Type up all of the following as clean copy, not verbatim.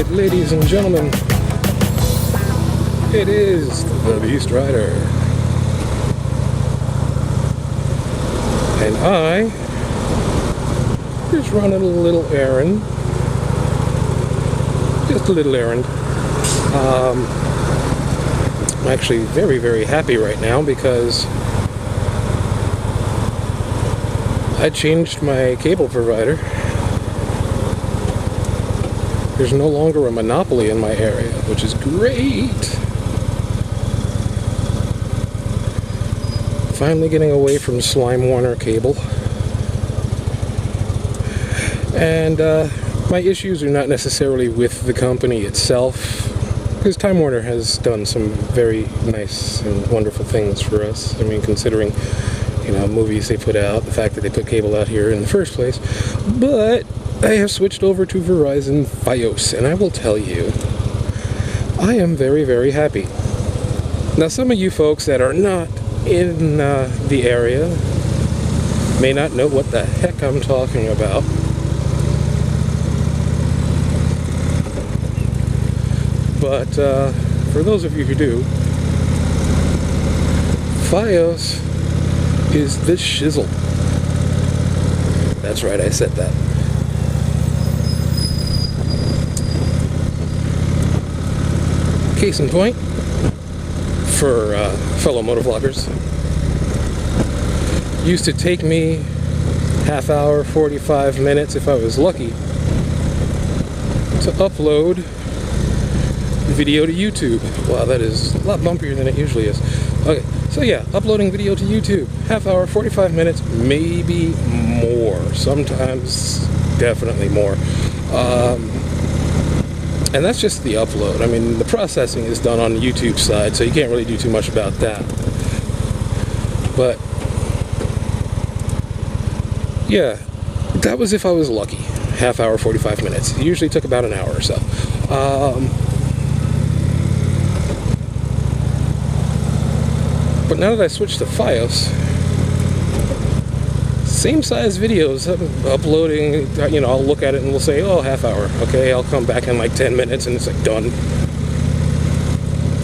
right, ladies and gentlemen, it is the Beast Rider, and I just running a little errand, just a little errand. I'm actually very, very happy right now because I changed my cable provider. There's no longer a monopoly in my area, which is great. Finally getting away from Slime Warner Cable. And my issues are not necessarily with the company itself, because Time Warner has done some very nice and wonderful things for us. I mean, considering, you know, movies they put out, the fact that they put cable out here in the first place. But I have switched over to Verizon Fios, and I will tell you, I am very, very happy. Now, some of you folks that are not in the area may not know what the heck I'm talking about. But for those of you who do, Fios is the shizzle. That's right, I said that. Case in point, for fellow motovloggers, used to take me half hour, 45 minutes if I was lucky to upload video to YouTube. Wow, that is a lot bumpier than it usually is. Okay, so yeah, uploading video to YouTube, half hour, 45 minutes, maybe more. Sometimes, definitely more. And that's just the upload. I mean, the processing is done on the YouTube side, so you can't really do too much about that. But yeah, that was if I was lucky. Half hour, 45 minutes. It usually took about an hour or so. But now that I switched to Fios, same size videos, I'm uploading, you know, I'll look at it and we'll say, oh, half hour. Okay, I'll come back in like 10 minutes and it's like done.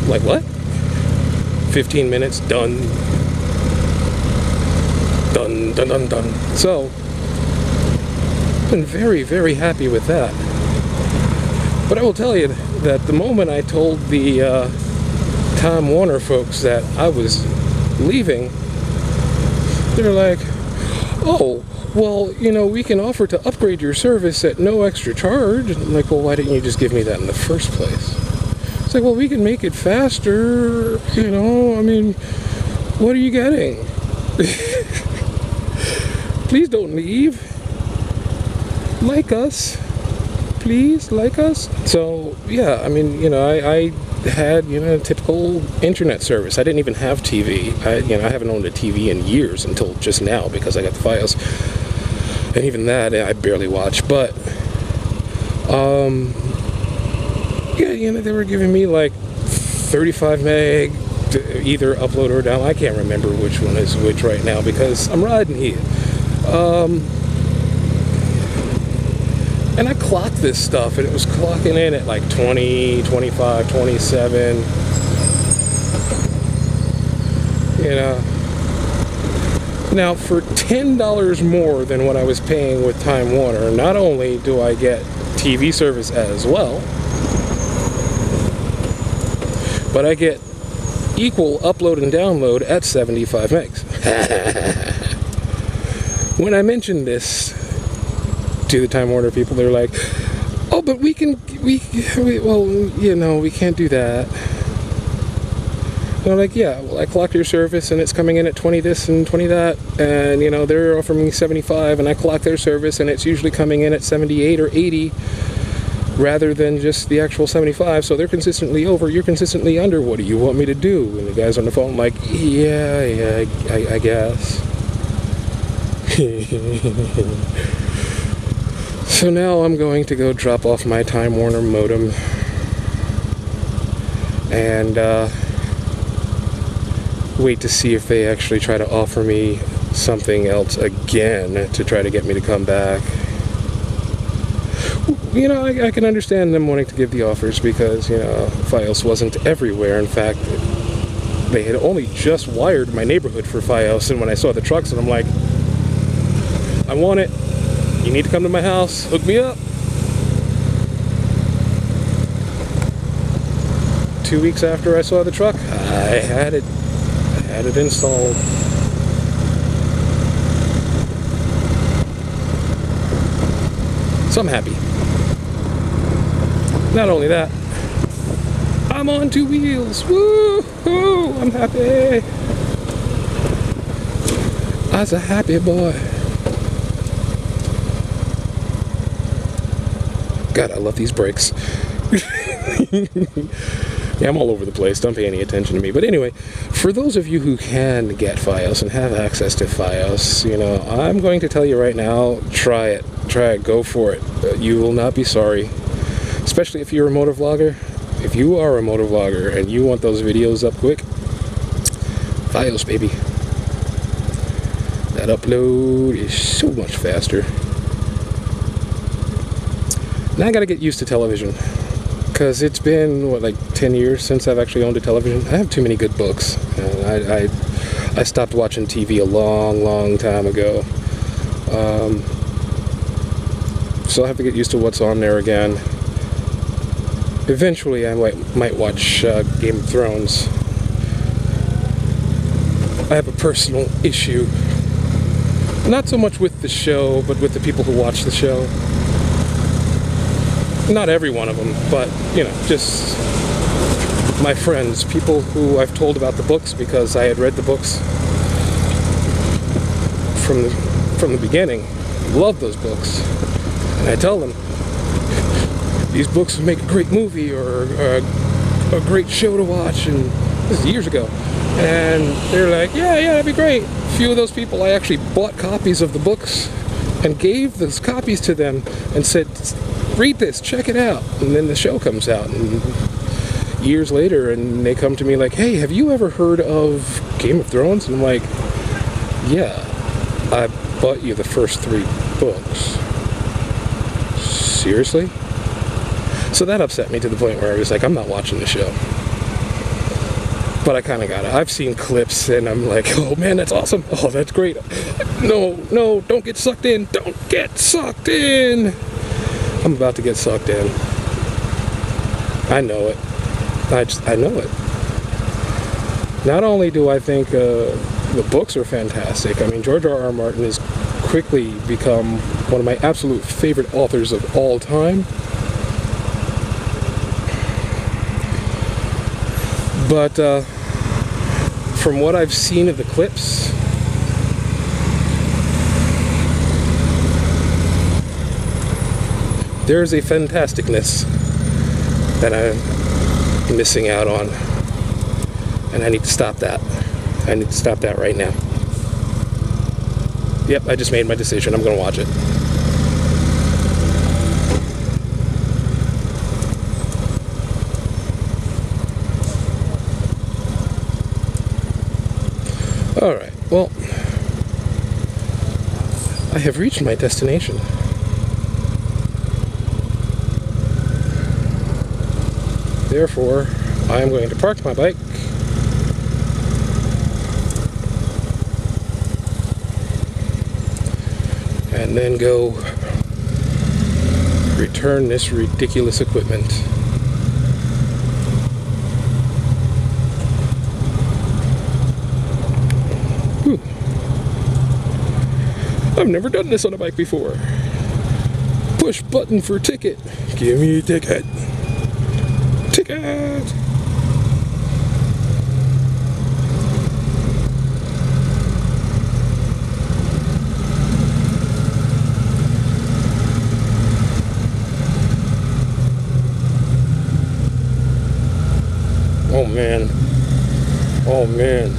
Like what? 15 minutes, done. Done, done, done, done. So, I've been very, very happy with that. But I will tell you that the moment I told the Time Warner folks that I was leaving, they're like, oh, well, you know, we can offer to upgrade your service at no extra charge. And I'm like, well, why didn't you just give me that in the first place? It's like, well, we can make it faster, you know, I mean, what are you getting? Please don't leave. Like us. Please, like us. So, yeah, I mean, you know, I had, you know, a typical internet service. I didn't even have TV. I haven't owned a TV in years until just now because I got the Fios. And even that, I barely watch. But, yeah, you know, they were giving me like 35 meg to either upload or download. I can't remember which one is which right now because I'm riding here. And I clocked this stuff, and it was clocking in at like 20, 25, 27. You know. Now, for $10 more than what I was paying with Time Warner, not only do I get TV service as well, but I get equal upload and download at 75 megs. When I mentioned this to the Time Warner people, they're like, oh, but we well, you know, we can't do that. And I'm like, yeah, well, I clocked your service and it's coming in at 20 this and 20 that, and you know, they're offering me 75 and I clock their service and it's usually coming in at 78 or 80 rather than just the actual 75, so they're consistently over, you're consistently under, what do you want me to do? And the guy's on the phone like, yeah, I guess. So now I'm going to go drop off my Time Warner modem and wait to see if they actually try to offer me something else again to try to get me to come back. Ooh. you know, I can understand them wanting to give the offers because, you know, Fios wasn't everywhere. In fact, they had only just wired my neighborhood for Fios, and when I saw the trucks, and I'm like, I want it. You need to come to my house. Hook me up. 2 weeks after I saw the truck, I had it installed. So I'm happy. Not only that, I'm on 2 wheels. Woo-hoo! I'm happy. I was a happy boy. God, I love these brakes. Yeah, I'm all over the place. Don't pay any attention to me. But anyway, for those of you who can get Fios and have access to Fios, you know, I'm going to tell you right now, try it. Try it. Go for it. You will not be sorry. Especially if you're a motovlogger. If you are a motovlogger and you want those videos up quick, Fios, baby. That upload is so much faster. Now I gotta get used to television. Because it's been, what, like 10 years since I've actually owned a television. I have too many good books. And I stopped watching TV a long time ago. So I'll have to get used to what's on there again. Eventually I might watch Game of Thrones. I have a personal issue. Not so much with the show, but with the people who watch the show. Not every one of them, but, you know, just my friends, people who I've told about the books because I had read the books from the beginning. Love those books. And I tell them, these books would make a great movie or a great show to watch, and this is years ago. And they're like, yeah, that'd be great. A few of those people, I actually bought copies of the books and gave those copies to them and said, read this, check it out. And then the show comes out, and years later, and they come to me like, hey, have you ever heard of Game of Thrones? And I'm like, yeah, I bought you the first 3 books. Seriously? So that upset me to the point where I was like, I'm not watching the show. But I kind of got it. I've seen clips, and I'm like, oh man, that's awesome. Oh, that's great. No, don't get sucked in. Don't get sucked in. I'm about to get sucked in. I know it. I know it. Not only do I think the books are fantastic, I mean, George R.R. Martin has quickly become one of my absolute favorite authors of all time. But from what I've seen of the clips, there's a fantasticness that I'm missing out on, and I need to stop that. I need to stop that right now. Yep, I just made my decision. I'm going to watch it. Alright, well, I have reached my destination. Therefore, I am going to park my bike and then go return this ridiculous equipment. Whew. I've never done this on a bike before. Push button for ticket. Give me a ticket. Ticket! Oh man. Oh man.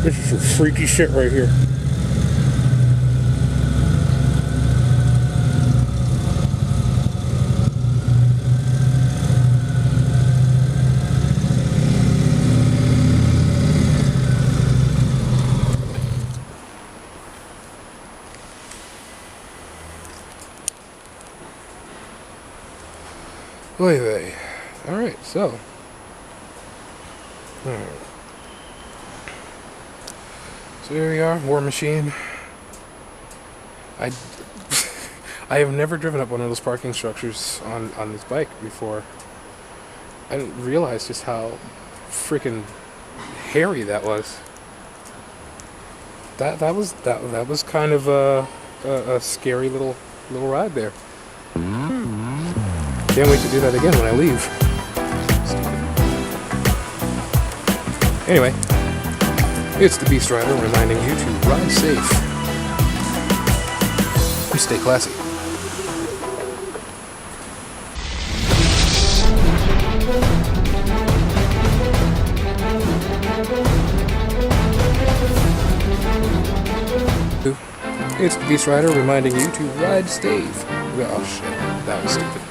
This is some freaky shit right here. Oy vey. Alright, so. Alright. So here we are, War Machine. I have never driven up one of those parking structures on this bike before. I didn't realize just how freaking hairy that was. That was kind of a scary little ride there. Can't wait to do that again when I leave. Anyway, it's the Beast Rider reminding you to ride safe and stay classy. It's the Beast Rider reminding you to ride safe. Oh shit, that was stupid.